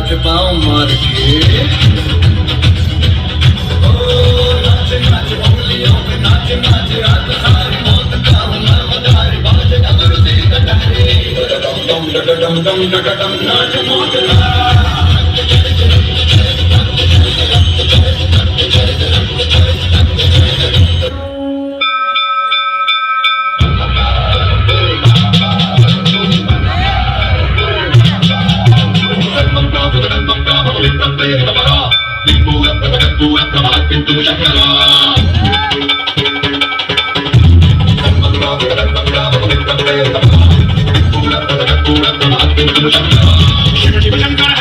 नाच पाओ मार के नाच नाच उंगलियों पे नाच नाच रात सारी मौत का हुनर मदारी बाज डमर से कटारे डम डम डम डम डम नाच मौत का pintu syakara pintu syakara